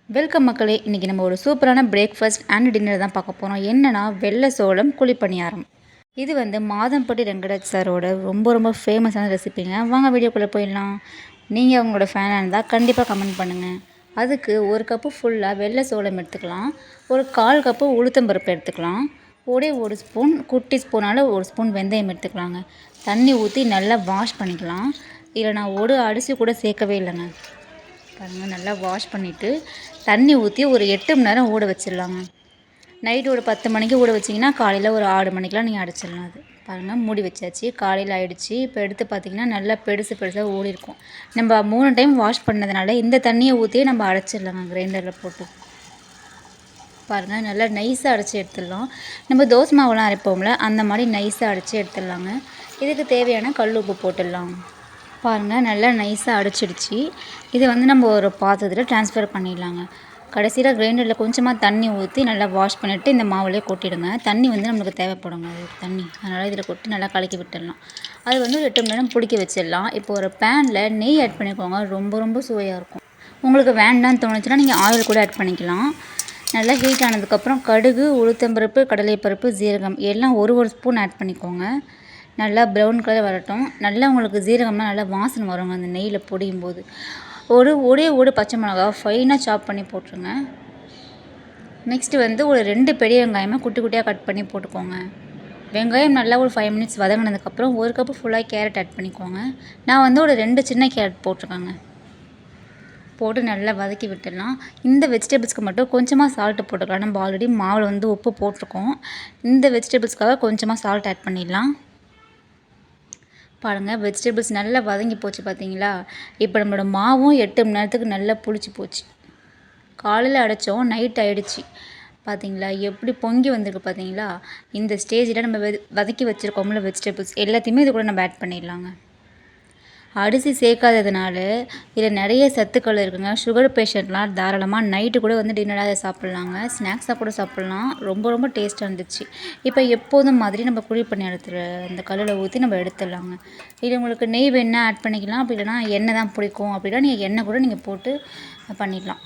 Welcome மக்களே. இன்றைக்கி நம்ம ஒரு சூப்பரான பிரேக்ஃபாஸ்ட் அண்ட் டின்னர் தான் பார்க்க போகிறோம். என்னென்னா வெள்ளை சோளம் குழிப்பணியாரம். இது வந்து மாதம்பட்டி ரெங்கராஜ் சாரோட ரொம்ப ஃபேமஸான ரெசிபிங்க. வாங்க வீடியோக்குள்ளே போயிடலாம். நீங்கள் அவங்களோட ஃபேனாக இருந்தால் கண்டிப்பாக கமெண்ட் பண்ணுங்கள். அதுக்கு ஒரு கப்பு ஃபுல்லாக வெள்ளை சோளம் எடுத்துக்கலாம். ஒரு 1/4 கப்பு உளுத்தம்பருப்பு எடுத்துக்கலாம். ஒரு ஸ்பூன் குட்டி ஸ்பூனால் ஒரு ஸ்பூன் வெந்தயம் எடுத்துக்கலாங்க. தண்ணி ஊற்றி நல்லா வாஷ் பண்ணிக்கலாம். இதில் நான் ஒரு அரிசி கூட சேர்க்கவே இல்லைங்க. பாருங்கள், நல்லா வாஷ் பண்ணிவிட்டு தண்ணி ஊற்றி ஒரு 8 மணி நேரம் ஊற வச்சிடலாங்க. நைட்டு ஒரு 10 மணிக்கு ஊற வச்சிங்கன்னா காலையில் ஒரு 6 மணிக்கெலாம் நீங்கள் அடைச்சிடலாம். அது பாருங்கள், மூடி வச்சாச்சு. காலையில் ஆகிடுச்சி. இப்போ எடுத்து பார்த்திங்கன்னா நல்லா பெருசாக ஊறியிருக்கும். நம்ம 3 டைம் வாஷ் பண்ணதுனால இந்த தண்ணியை ஊற்றியே நம்ம அடைச்சிடலாங்க. கிரைண்டரில் போட்டு பாருங்கள், நல்லா நைஸாக அரைச்சி எடுத்துடலாம். நம்ம தோசை மாவுலாம் அரைப்போம்ல, அந்த மாதிரி நைஸாக அரைச்சி எடுத்துடலாங்க. இதுக்கு தேவையான கல் உப்பு போட்டுடலாம். பாருங்கள், நல்லா நைஸாக அடிச்சிடுச்சு. இதை வந்து நம்ம ஒரு பாத்திரத்தில் ட்ரான்ஸ்ஃபர் பண்ணிடலாங்க. கடைசியில் கிரைண்டரில் கொஞ்சமாக தண்ணி ஊற்றி நல்லா வாஷ் பண்ணிவிட்டு இந்த மாவுலேயே கொட்டிடுங்க. தண்ணி வந்து நம்மளுக்கு தேவைப்படுங்க, அது தண்ணி. அதனால் இதில் கொட்டி நல்லா கலக்கி விட்டுடலாம். அது வந்து ஒரு 8 மணி நேரம் பிடிக்க வச்சிடலாம். இப்போ ஒரு பேனில் நெய் ஆட் பண்ணிக்கோங்க. ரொம்ப சுவையாக இருக்கும். உங்களுக்கு வேண்டான்னு தோணுச்சுன்னா நீங்கள் ஆயில் கூட ஆட் பண்ணிக்கலாம். நல்லா ஹீட் ஆனதுக்கப்புறம் கடுகு, உளுத்தம்பருப்பு, கடலைப்பருப்பு, ஜீரகம் எல்லாம் ஒரு ஸ்பூன் ஆட் பண்ணிக்கோங்க. நல்லா ப்ரௌன் கலர் வரட்டும். நல்லா உங்களுக்கு ஜீரகம்லாம் நல்லா வாசனை வருங்க அந்த நெய்யில் பொடியும் போது. ஒரே ஒரு பச்சை மிளகா ஃபைனாக சாப் பண்ணி போட்டுருங்க. நெக்ஸ்ட்டு வந்து ஒரு 2 பெரிய வெங்காயமாக குட்டியாக கட் பண்ணி போட்டுக்கோங்க. வெங்காயம் நல்லா ஒரு 5 மினிட்ஸ் வதங்கினதுக்கப்புறம் 1 கப்பு ஃபுல்லாக கேரட் ஆட் பண்ணிக்கோங்க. நான் வந்து ஒரு 2 சின்ன கேரட் போட்டிருக்கேங்க. போட்டு நல்லா வதக்கி விட்டுடலாம். இந்த வெஜிடபிள்ஸ்க்கு மட்டும் கொஞ்சமாக சால்ட்டு போட்டுக்கலாம். நம்ம ஆல்ரெடி மாவில் வந்து உப்பு போட்டிருக்கோம். இந்த வெஜிடபிள்ஸ்க்காக கொஞ்சமாக சால்ட் ஆட் பண்ணிடலாம். பாருங்கள், வெஜிடபிள்ஸ் நல்லா வதங்கி போச்சு பார்த்தீங்களா. இப்போ நம்மளோட மாவும் 8 மணி நேரத்துக்கு நல்லா புளிச்சு போச்சு. காலையில் அடைச்சோம், நைட் ஆகிடுச்சி. பார்த்தீங்களா எப்படி பொங்கி வந்திருக்கு பார்த்தீங்களா. இந்த ஸ்டேஜில் நம்ம வதக்கி வச்சுருக்கோம்ல வெஜிடபிள்ஸ் எல்லாத்தையுமே இது கூட நம்ம ஆட் பண்ணிடலாங்க. அரிசி சேர்க்காததுனால இதில் நிறைய சத்துக்கள் இருக்குங்க. சுகர் பேஷண்ட்லாம் தாராளமாக நைட்டு கூட வந்து டின்னராக அதை சாப்பிட்லாங்க. ஸ்நாக்ஸாக கூட சாப்பிட்லாம். ரொம்ப டேஸ்ட்டாக இருந்துச்சு. இப்போ எப்போதும் மாதிரி நம்ம குழிப்பணியாரத்தில் அந்த கல்லில் ஊற்றி நம்ம எடுத்துடலாங்க. இது உங்களுக்கு நெய் வேணால் ஆட் பண்ணிக்கலாம். அப்படி இல்லைனா எண்ணெய் தான் பிடிக்கும் அப்படின்னா நீங்கள் எண்ணெய் கூட நீங்கள் போட்டு பண்ணிடலாம்.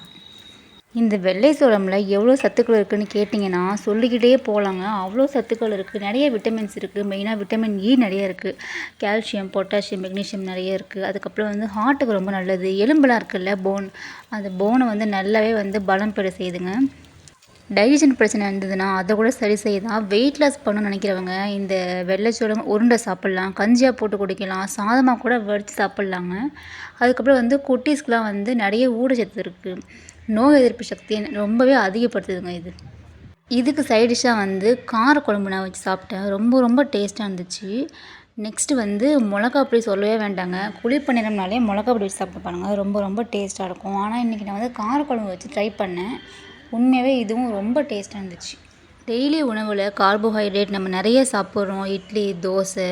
இந்த வெள்ளை சோளமில் எவ்வளோ சத்துக்கள் இருக்குதுன்னு கேட்டிங்கன்னா சொல்லிக்கிட்டே போகலாங்க. அவ்வளோ சத்துக்கள் இருக்குது. நிறைய விட்டமின்ஸ் இருக்குது. மெயினாக விட்டமின் இ நிறைய இருக்குது. கால்சியம், பொட்டாசியம், மெக்னீஷியம் நிறைய இருக்குது. அதுக்கப்புறம் வந்து ஹார்ட்டுக்கு ரொம்ப நல்லது. எலும்புலாம் இருக்குல்ல, அந்த போனை வந்து நல்லாவே வந்து பலம் பெற செய்யுதுங்க. டைஜஷன் பிரச்சனை இருந்ததுன்னா அதை கூட சரி செய்யலாம். வெயிட் லாஸ் பண்ணணும்னு நினைக்கிறவங்க இந்த வெள்ளை சோளம் உருண்டை சாப்பிட்லாம். கஞ்சியாக போட்டு குடிக்கலாம். சாதமாக கூட வடித்து சாப்பிட்லாங்க. அதுக்கப்புறம் வந்து குட்டீஸ்க்கெலாம் வந்து நிறைய ஊட்டச்சத்து இருக்குது. நோய் எதிர்ப்பு சக்தியை ரொம்பவே அதிகப்படுத்துதுங்க. இதுக்கு சைட் டிஷ்ஷாக வந்து காரக்குழம்பு நான் வச்சு சாப்பிட்டேன். ரொம்ப டேஸ்ட்டாக இருந்துச்சு. நெக்ஸ்ட்டு வந்து மிளகா பொடி சொல்லவே வேண்டாங்க. குழிப்பணியாரம்னாலே மிளகா பொடி வச்சு சாப்பிட்டு பாருங்கள். ரொம்ப டேஸ்ட்டாக இருக்கும். ஆனால் இன்றைக்கி நான் வந்து காரக்குழம்பு வச்சு ட்ரை பண்ணேன். உண்மையாகவே இதுவும் ரொம்ப டேஸ்ட்டாக இருந்துச்சு. டெய்லி உணவில் கார்போஹைட்ரேட் நம்ம நிறைய சாப்பிட்றோம். இட்லி, தோசை,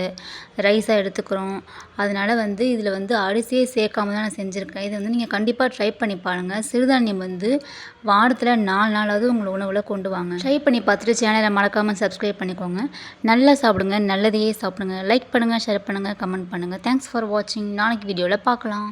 ரைஸாக எடுத்துக்கிறோம். அதனால் வந்து இதில் வந்து அரிசியே சேர்க்காம தான் நான் செஞ்சுருக்கேன். இதை வந்து நீங்கள் கண்டிப்பாக ட்ரை பண்ணி பாருங்கள். சிறுதானியம் வந்து வாரத்தில் 4 நாளாவது உங்களை உணவில் கொண்டு வாங்க. ட்ரை பண்ணி பார்த்துட்டு சேனலை மறக்காமல் சப்ஸ்கிரைப் பண்ணிக்கோங்க. நல்லா சாப்பிடுங்க, நல்லதையே சாப்பிடுங்க. லைக் பண்ணுங்கள், ஷேர் பண்ணுங்கள், கமெண்ட் பண்ணுங்கள். தேங்க்ஸ் ஃபார் வாட்சிங். நாளைக்கு வீடியோவில் பார்க்கலாம்.